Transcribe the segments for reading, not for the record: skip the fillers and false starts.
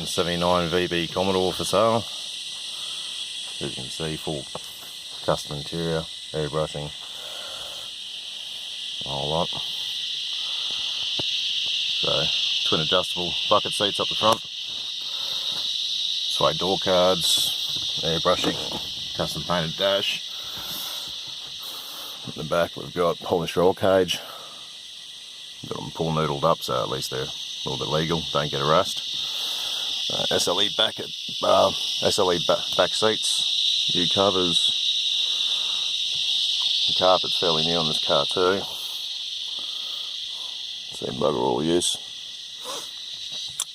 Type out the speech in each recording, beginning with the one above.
1979 VB Commodore for sale. As you can see, full custom interior, airbrushing, a whole lot. So, twin adjustable bucket seats up the front, suede door cards, airbrushing, custom painted dash. In the back we've got polished roll cage. Got them pull noodled up, so at least they're a little bit legal, don't get a rust. SLE back back seats, new covers. The carpet's fairly new on this car too. Seen bugger all use.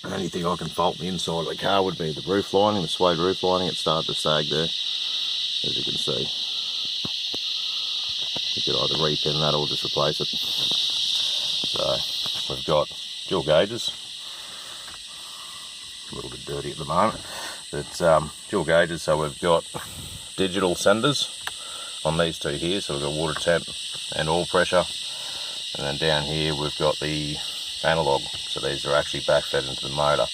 The only thing I can fault the inside of the car would be the roof lining, the suede roof lining. It started to sag there, as you can see. You could either re-pin that or just replace it. So we've got dual gauges. A little bit dirty at the moment, but dual gauges. So we've got digital senders on these two here. So we've got water temp and oil pressure, and then down here we've got the analog. So these are actually backfed into the motor.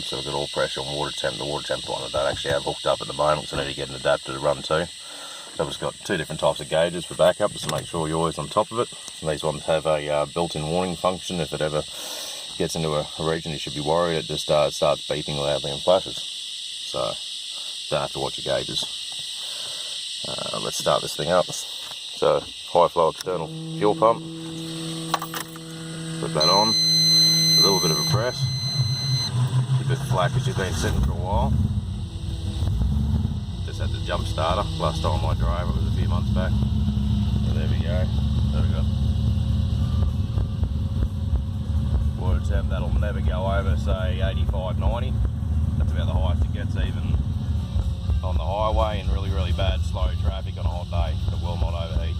So we've got oil pressure and water temp. The water temp one I don't actually have hooked up at the moment, so I need to get an adapter to run to. So I've just got two different types of gauges for backup, just to make sure you're always on top of it. And these ones have a built-in warning function. If it ever gets into a region you should be worried, it just starts beeping loudly and flashes. So don't have to watch your gauges. Let's start this thing up. So high flow external fuel pump. Put that on. A little bit of a press. It's a bit flat because you've been sitting for a while. Just had the jump starter. Last time I drove it was a few months back. So there we go. There we go. Water temp, that'll never go over, say 85, 90. That's about the highest it gets, even on the highway in really, really bad slow traffic on a hot day. It will not overheat.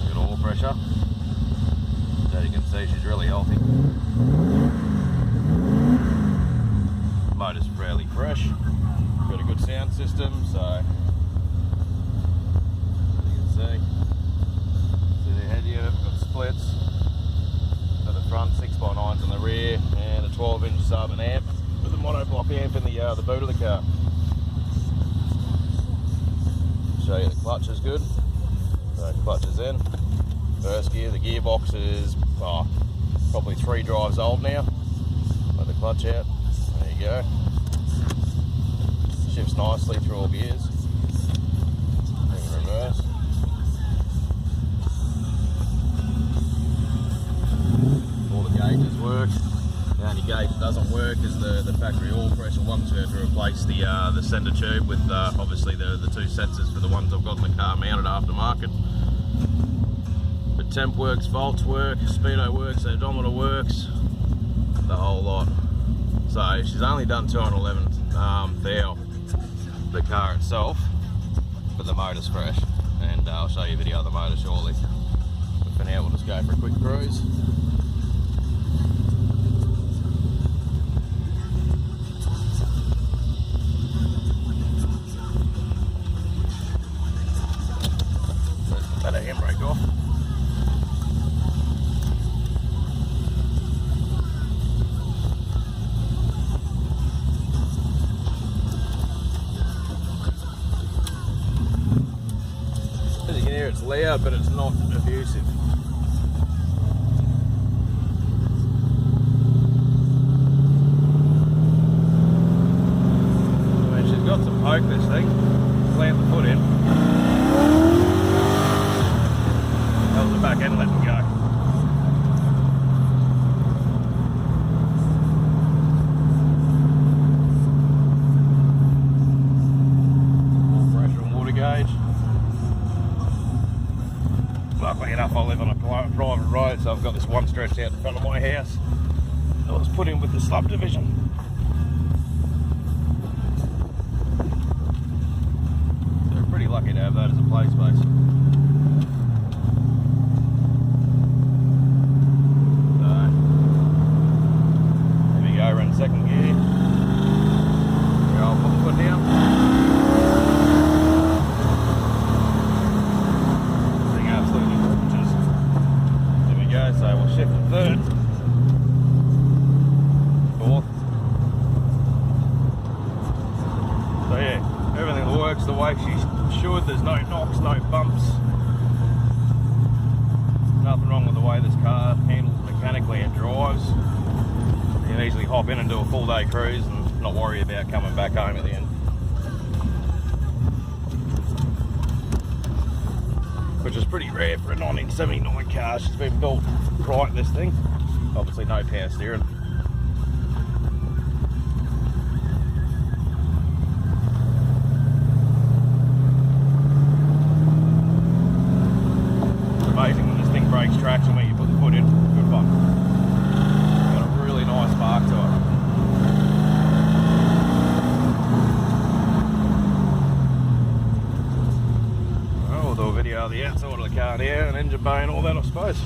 Look at oil pressure. As you can see, she's really healthy. Motor's fairly fresh. Got a good sound system, so as you can see the head unit, got splits at the front, 6x9s on the rear, and a 12-inch sub and amp with a monoblock amp in the boot of the car. Show you the clutch is good. So clutch is in. First gear, the gearbox is probably 3 drives old now. Let the clutch out. There you go. Shifts nicely through all gears. Bring it reverse. All the gauges work. The only gauge that doesn't work is the factory oil pressure one. So we have to replace the sender tube with obviously the two sensors for the ones I've got in the car mounted aftermarket. But temp works, volts work, speedo works, odometer works, the whole lot. So she's only done 211 thou, the car itself, but the motor's fresh, and I'll show you a video of the motor shortly. But for now we'll just go for a quick cruise. Let's put that handbrake off. It's loud, but it's not abusive. I mean, she's got some poke, this thing. Plant the foot in. That was the back end letting go. More pressure and water gauge. Luckily enough, I live on a private road, so I've got this one stretched out in front of my house. It was put in with the subdivision. So we're pretty lucky to have that as a play space. So, there we go, we're in second gear. Here, I'll put the foot down. So we'll shift to third, fourth, the way she should. There's no knocks, no bumps. Nothing wrong with the way this car handles mechanically and drives. You can easily hop in and do a full day cruise and not worry about coming back home at the end. Which is pretty rare for a 1979 car. She's been built right, this thing. Obviously no power steering. It's amazing when this thing breaks traction when you put the foot in. Good fun. Got a really nice spark to it. We'll do a video of the outside of the car now, and engine bay and all that, I suppose.